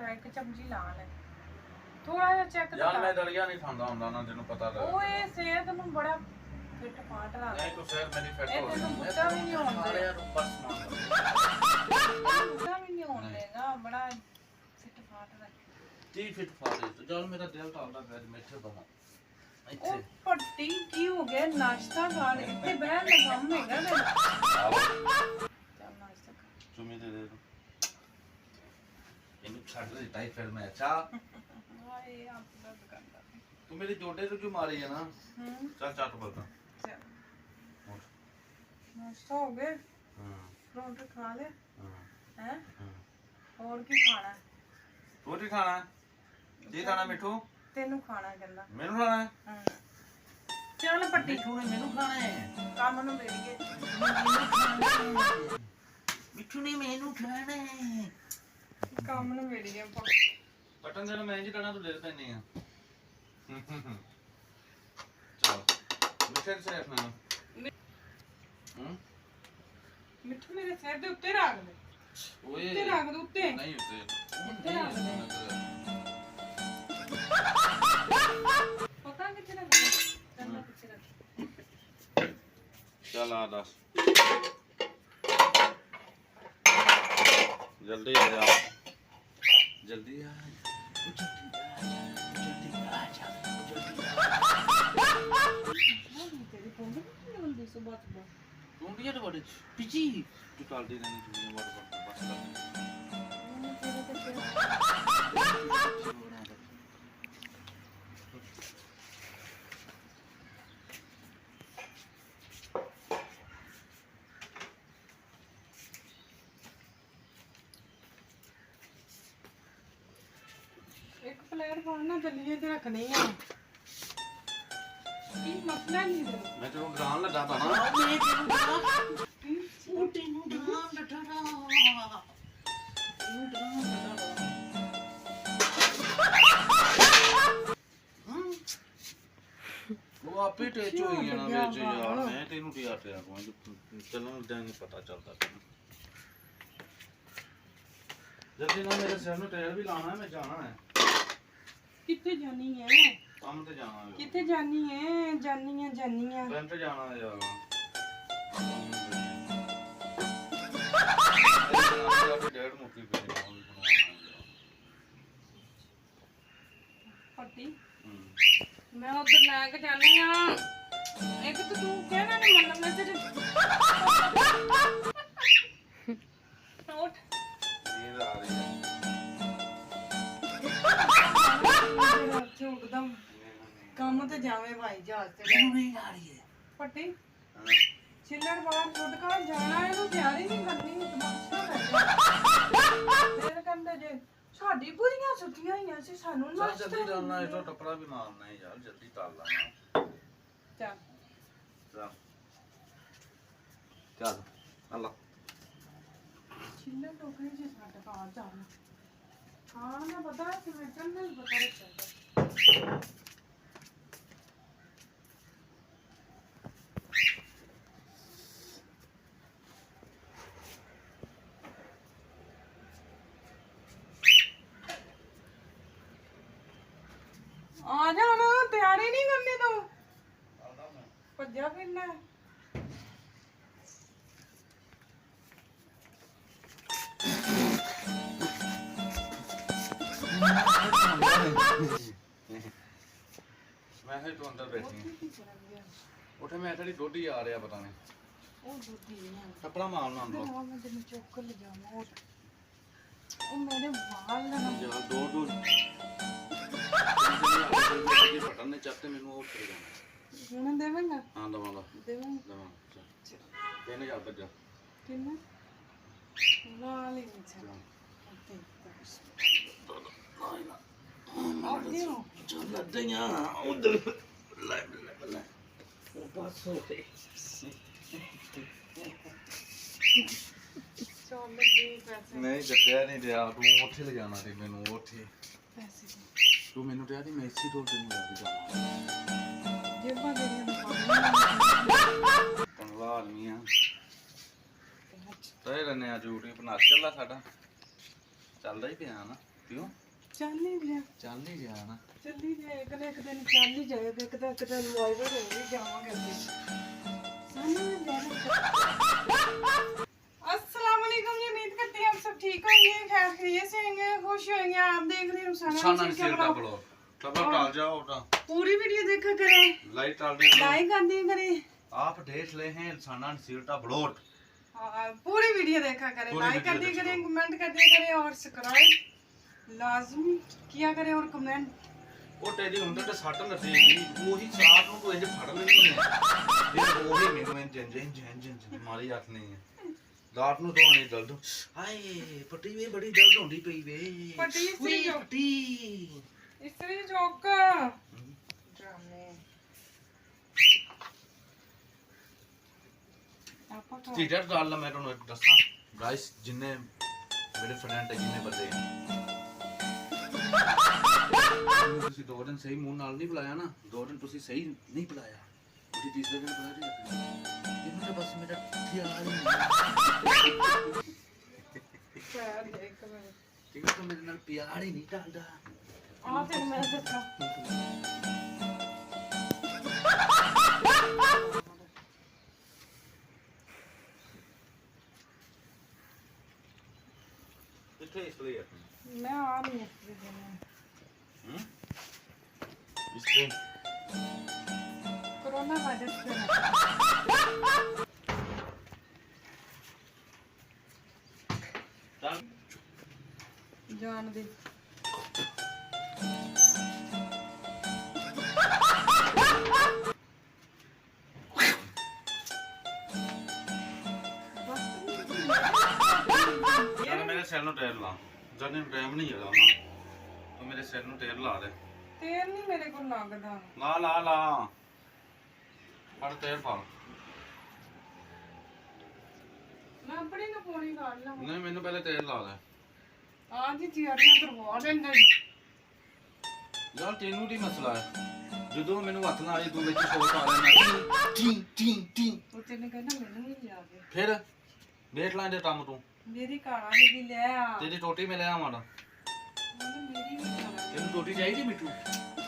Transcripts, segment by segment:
ਇੱਕ ਚਮਚੀ ਲਾ ਲੈ ਥੋੜਾ ਜਿਹਾ ਚੈੱਕ ਯਾਰ ਮੈਂ ਦਲੀਆ ਨਹੀਂ ਖਾਂਦਾ ਹੁੰਦਾ ਨਾ ਤੈਨੂੰ ਪਤਾ ਤਾਂ ਓਏ ਸਿਹਤ ਨੂੰ ਬੜਾ ਫਿੱਟ ਫਾਟ ਰੱਖ ਨਹੀਂ ਤੂੰ ਸਿਰ ਮੇਰੀ ਫਿੱਟ ਹੋ ਇਹ ਤੈਨੂੰ ਗਈ ਮੁੱਦਾ ਵੀ ਨਹੀਂ ਹੋਣ ਯਾਰ ਬਸ ਮੰਨ ਮੁੱਦਾ ਵੀ ਨਹੀਂ ਹੋਣ ਦੇਗਾ ਬੜਾ ਫਿੱਟ ਫਾਟ ਰੱਖ ਤੀ ਫਿੱਟ ਫਾੜੇ ਤੂੰ ਚੱਲ ਮੇਰਾ ਦਿਲ ਟਾਲਦਾ ਪਿਆ ਮਿੱਠੇ ਬਣਾ ਉਹ ਇੱਥੇ ਪੱਟੀ ਕੀ ਹੋ ਗਿਆ ਨਾਸ਼ਤਾ ਖਾਣ ਇੱਥੇ ਬਹਿਣ ਦਾ ਕੰਮ ਹੈਗਾ ਮੇਰਾ ਚੱਲ ਨਾਸ਼ਤਾ ਕਰ ਚੁੰਮੀ ਦੇ ਦੇ ਇਹਨੂੰ ਛੱਡ ਦੇ ਟਾਈ ਫਿਰ ਮੈਂ ਅੱਛਾ ਹਾਏ ਆਪ ਦਰਦ ਕਰਦਾ ਤੂੰ ਮੇਰੇ ਜੋੜੇ ਤੋਂ ਕਿਉਂ ਮਾਰੀ ਹੈ ਨਾ ਚੱਲ ਚੱਟ ਬਲਦਾ ਚੱਲ ਨਾਸ਼ਤਾ ਹੋ ਗਿਆ ਹਾਂ ਪਰੌਂਠੇ ਖਾ ਲੈ ਹਾਂ ਹੈ ਹਾਂ ਹੋਰ ਕੀ ਖਾਣਾ ਰੋਟੀ ਖਾਣਾ ਕੀ ਖਾਣਾ ਮਿੱਠੂ ਤੈਨੂੰ ਖਾਣਾ ਕਹਿੰਦਾ ਮੈਨੂੰ ਖਾਣਾ ਹੈ ਹਾਂ ਚੱਲ ਪੱਟੀ ਮਿੱਠੂ ਨੇ ਮੈਨੂੰ ਖਾਣਾ ਹੈ ਕੰਮ ਨੂੰ ਮਿਲ ਗਏ ਮਿੱਠੂ ਨੇ ਮੈਨੂੰ ਖਾਣਾ ਹੈ ਕੰਮ ਨੂੰ ਮਿਲ ਗਏ ਪਟਨ ਦੇ ਮੈਂ ਇੰਜ ਕਰਨਾ ਤੂੰ ਦੇ ਪੈਣੀ ਆ ਚਲ ਮਿੱਠੇ ਸੇ ਰੱਖਣਾ ਮਿੱਠੂ ਮੇਰੇ ਸਿਰ ਦੇ ਉੱਤੇ ਰੱਖ ਦੇ ਓਏ ਉੱਤੇ ਰੱਖ ਦੇ ਉੱਤੇ ਨਹੀਂ ਉੱਤੇ ਉੱਤੇ ਰੱਖ ਦੇ ਪਤਾ ਕਿੱਥੇ ਰੱਖ ਦੇ ਚੱਲ ਕਿੱਥੇ ਰੱਖ ਚੱਲ ਆ ਦੱਸ ਜਲਦੀ ਆ ਜਾ ਜਲਦੀ ਆ ਤੇਰੀ ਫੋਨ ਨਹੀਂ ਹੁੰਦੀ ਸੁਬਾਹ ਸੁਬਾਹ ਤੂੰ ਵੀ ਇਹ ਬੜੇ ਪਿੱਛੀ ਤੂੰ ਚੱਲਦੀ ਰਹਿਣੀ ਦੁਨੀਆ ਬੜ ਬਸ ਇੱਕ ਪਲੇਟ ਪਾਉਣਾ ਦਲੀਏ ਤੇ ਰੱਖਣੀ ਆ ਕੀ ਮਸਲਾ ਨਹੀਂ ਹੈ ਮੈਂ ਤੈਨੂੰ ਡਰਾਉਣ ਲੱਗਾ ਤਾਂ ਨਾ ਮੈਂ ਤੈਨੂੰ ਡਰਾ ਉਹ ਤੈਨੂੰ ਡਰਾਉਣ ਲੱਗਾ ਤੈਨੂੰ ਡਰਾਉਣ ਲੱਗਾ ਉਹ ਆਪੇ ਟੇਚ ਹੋਈ ਜਾਣਾ ਵਿੱਚ ਯਾਰ ਮੈਂ ਤੈਨੂੰ ਕੀ ਆਟਿਆ ਕੋਈ ਚੱਲਣ ਦਾ ਨਹੀਂ ਪਤਾ ਚੱਲਦਾ ਤੈਨੂੰ ਜਲਦੀ ਨਾਲ ਮੇਰੇ ਸਿਰ ਨੂੰ ਤੇਲ ਵੀ ਲਾਣਾ ਹੈ ਮੈਂ ਜਾਣਾ ਹੈ ਕਿੱਥੇ ਜਾਣੀ ਹੈ ਕੰਮ ਤੇ ਜਾਣਾ ਹੈ ਕਿੱਥੇ ਜਾਣੀ ਹੈ ਜਾਣੀ ਹੈ ਬੈਂਕ ਤੇ ਜਾਣਾ ਹੈ ਯਾਰ ਡੇਢ ਮੁੱਕੀ ਪਈ ਪੱਟੀ ਮੈਂ ਉਧਰ ਲੈ ਕੇ ਜਾਣੀ ਆ ਇੱਕ ਤਾਂ ਤੂੰ ਕਹਿਣਾ ਨਹੀਂ ਮੰਨਣਾ ਮੈਂ ਤੇਰੇ ਉੱਠ ਨੀਂਦ ਆ ਰਹੀ ਹੈ ਇੱਕਦਮ ਕੰਮ ਤੇ ਜਾਵੇ ਭਾਈ ਜਹਾਜ਼ ਤੇ ਮੈਨੂੰ ਨਹੀਂ ਆ ਰਹੀ ਹੈ ਪੱਟੀ ਛਿੱਲੜ ਬਾਹਰ ਸੁੱਟ ਕੇ ਜਾਣਾ ਇਹਨੂੰ ਤਿਆਰੀ ਨਹੀਂ ਕਰਨੀ ਤਮਾਸ਼ਾ ਕਰਨਾ ਫਿਰ ਕਹਿੰਦੇ ਜੇ ਸਾਡੀ ਪੂਰੀਆਂ ਛੁੱਟੀਆਂ ਹੋਈਆਂ ਸੀ ਸਾਨੂੰ ਚੱਲ ਨਾਸ਼ਤਾ ਜਲਦੀ ਕਰਨਾ ਇਹ ਤਾਂ ਟੱਪੜਾ ਵੀ ਮਾਰਨਾ ਹੈ ਯਾਰ ਜਲਦੀ ਕਰ ਲਾਣਾ ਚੱਲ ਚੱਲ ਚੱਲ ਅੱਲਾ ਛਿੱਲੜ ਟੋਕਰੀ ਜੇ ਛੱਡ ਪਾ ਜਾਣਾ ਖਾਣ ਦਾ ਪਤਾ ਕਿ ਮੈਂ ਨਹੀਂ ਪਤਾ ਚੱਲਦਾ ਆ ਜਾ ਨਾ ਤਿਆਰੀ ਨਹੀਂ ਕਰਨੀ ਤੂੰ ਭੱਜਿਆ ਫਿਰਨਾ ਮੈਂ ਕਿਹਾ ਤੂੰ ਅੰਦਰ ਬੈਠੀ ਉੱਥੇ ਮੈਂ ਤੇਰੀ ਡੋਡੀ ਆ ਰਿਹਾ ਪਤਾ ਨਹੀਂ ਉਹ ਦੁੱਧੀ ਨਹੀਂ ਟੱਪੜਾ ਮਾਰਨਾ ਅੰਦਰ ਆ ਮੈਂ ਤੈਨੂੰ ਚੁੱਕ ਲੈ ਜਾਵਾਂ ਉਹ ਮੇਰੇ ਵਾਲ ਨਾ ਯਾਰ ਦੋ ਇਹ ਬਟਨ ਨੇ ਚੱਕ ਤੇ ਮੈਨੂੰ ਉਹ ਉੱਤੇ ਜਾਣਾ ਹੁਣ ਦੇਵਾਂਗਾ ਹਾਂ ਦਵਾਂਗਾ ਦੇਵਾਂਗਾ ਦਵਾਂ ਚੱਲ 3000 ਤੱਕ ਜਾ ਕਿੰਨਾ ਵਾਲ ਹੀ ਨਹੀਂ ਚੱਲ ਚੱਲ ਲੱਦਿਆਂ ਉਧਰ ਲੈ ਲੈ ਉਹ ਪਾਸ ਹੋ ਤੇ ਚੱਲ ਦੇ ਪੈਸੇ ਨਹੀਂ ਜੱਟਿਆ ਨਹੀਂ ਦਿਆ ਤੂੰ ਉੱਥੇ ਲੈ ਜਾਣਾ ਤੇ ਮੈਨੂੰ ਉੱਥੇ ਪੈਸੇ ਤੂੰ ਮੈਨੂੰ ਕਿਹਾ ਸੀ ਮੈਂ ਇਸੇ ਤੋਂ ਤੈਨੂੰ ਲੈ ਕੇ ਜਾਣਾ ਜੇਬਾਂ ਦੇ ਧੰਨਵਾਦ ਮੀਆਂ ਤੇਰੇ ਨੇ ਅੱਜ YouTube ਬਣਾ ਚੱਲਾ ਸਾਡਾ ਚੱਲਦਾ ਹੀ ਪਿਆ ਨਾ ਕਿਉਂ ਚੱਲ ਹੀ ਰਿਹਾ ਚੱਲ ਨਹੀਂ ਜਾ ਨਾ ਚੱਲੀ ਜਾਏ ਇੱਕ ਨਾ ਇੱਕ ਦਿਨ ਚੱਲ ਹੀ ਜਾਏ ਤੇ ਇੱਕ ਦਿਨ ਵਾਇਰਲ ਹੋ ਵੀ ਜਾਵਾਂਗੇ अस्सलाम वालेकुम जी उम्मीद करती हैं आप सब ठीक होंगे खैर खैरियत से होंगे खुश होंगे आप देख रहे हैं ਸਾਨਾ ਸਿਰ ਦਾ ਬਲੋ ਟਬਾ ਟਾਲ ਜਾओ ना पूरी वीडियो देखा करें लाइट डाल दे लाइक कर दिया करें आप देख ले हैं साना सिर का ब्लोट पूरी वीडियो देखा करें पूरी लाइक कर वीडियो दिया करें देखो। कमेंट कर दिया करें और सब्सक्राइब लाजमी किया करें और कमेंट ਉਹ ਤੇਰੀ ਹੁੰਦੇ ਤੇ ਸੱਟ ਲੱਗੀ ਨਹੀਂ ਉਹੀ ਚਾਰ ਨੂੰ ਕੋਈ ਜੇ ਫੜ ਲੈਣੀ ਹੈ ਇਹ ਉਹੀ ਮੈਨੂੰ ਇੰਜ ਮਾਰੀ ਹੱਥ ਨਹੀਂ ਹੈ ਰਾਤ ਨੂੰ ਦੋਣੇ ਦਰਦ ਹਾਏ ਪੱਟੀ ਵੀ ਬੜੀ ਦਰਦ ਹੁੰਦੀ ਪਈ ਵੇ ਪੱਟੀ ਉਈ ਸੀ ਪੱਟੀ ਇਸਤਰੀ ਚੌਕ ਡਰਾਮੇ ਆਪਾਂ ਕਾ ਸੀਰੀਅਸ ਗੱਲ ਮੈਂ ਤੁਹਾਨੂੰ ਇੱਕ ਦੱਸਾਂ ਗਾਇਸ ਜਿੰਨੇ ਮੇਰੇ ਫਰੈਂਡ ਹੈ ਜਿੰਨੇ ਬੰਦੇ ਆ ਤੁਸੀਂ ਦੋ ਦਿਨ ਸਹੀ ਮੂੰਹ ਨਾਲ ਨਹੀਂ ਬੁਲਾਇਆ ਨਾ ਦੋ ਦਿਨ ਤੁਸੀਂ ਸਹੀ ਨਹੀਂ ਬੁਲਾਇਆ ਤੁਸੀਂ ਤੀਸਰੇ ਦਿਨ ਬੁਲਾ ਰਹੇ ਇਹਨੂੰ ਤਾਂ ਬਸ ਮੇਰਾ ਖਿਆਲ ਹੀ ਨਹੀਂ ਪੈਰ ਦੇਖ ਮੈਂ ਠੀਕ ਹੈ ਤੂੰ ਮੇਰੇ ਨਾਲ ਪਿਆਰ ਹੀ ਨਹੀਂ ਕਰਦਾ ਆ ਤੇ ਮੈਂ ਦੱਸਾਂ ਕਿੱਥੇ ਇਸ ਲਈ ਮੈਂ ਆ ਨਹੀਂ ਇਸਤਰੀ ਦੇਣਾ ਇਸਕੇ कोरोना वायरस से ਚੱਲ जान दे ਚੱਲ ਮੇਰੇ ਸਿਰ ਨੂੰ ਟੇਰ ਲਾ ਜਦ ਨੂੰ ਟਾਈਮ ਨਹੀਂ ਹੈਗਾ ਨਾ ਤੂੰ ਮੇਰੇ ਸਿਰ ਨੂੰ ਟੇਰ ਲਾ ਦੇ तेल नहीं मेरे को लगदा ਲਾ ਲਾ ਲਾ ਫੜ ਟੇਰ ਪਾ मैं अपनी ना पूरी कर ला ਨਹੀਂ ਮੈਨੂੰ ਪਹਿਲੇ ਤੇਲ ਲਾ ਦੇ आज ही तैयारियां करवा देंगे ਯਾਰ ਤੈਨੂੰ ਕੀ ਮਸਲਾ ਹੈ ਜਦੋਂ ਮੈਨੂੰ ਹੱਥ ਨਾਲ ਆਏ ਤੂੰ ਵਿੱਚ ਸੋਚ ਆ ਲੈਣਾ ਟੀ ਟੀ ਟੀ तो तेने कहना मैंने ही याद है ਫਿਰ ਦੇਖ ਲੈ ਇਹਦੇ ਕੰਮ ਤੂੰ मेरी काला ने भी ले आ ਤੇਰੀ ਟੋਟੀ ਮੈਂ ਲੈ ਆਵਾਂ ਨਾ मैंने मेरी भी काला ਤੈਨੂੰ ਟੋਟੀ ਚਾਹੀਦੀ ਮਿੱਠੂ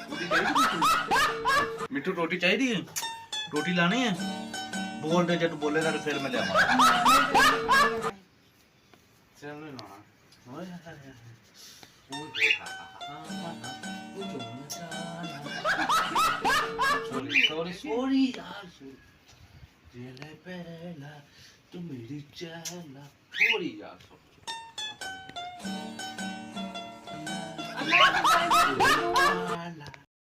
ਟੋਟੀ ਚਾਹੀਦੀ ਮਿੱਠੂ ਮਿੱਠੂ ਟੋਟੀ ਚਾਹੀਦੀ ਹੈ ਟੋਟੀ ਲਾਣੀ ਹੈ ਬੋਲ ਦੇ ਜੇ ਤੂੰ ਬੋਲੇਗਾ ਤਾਂ ਫਿਰ ਮੈਂ ਲੈ ਆਵਾਂ ਚੱਲ ਨਹੀਂ ਲਾਣਾ ਓਏ ਹਾਏ ਹਾਏ ਓਏ ਸੋਰੀ ਯਾਰ ਜੇਲੇ ਪਹਿਲਾ ਤੂੰ ਮੇਰੀ ਚਾਲਾ ਥੋੜੀ ਯਾਰ अल्लाह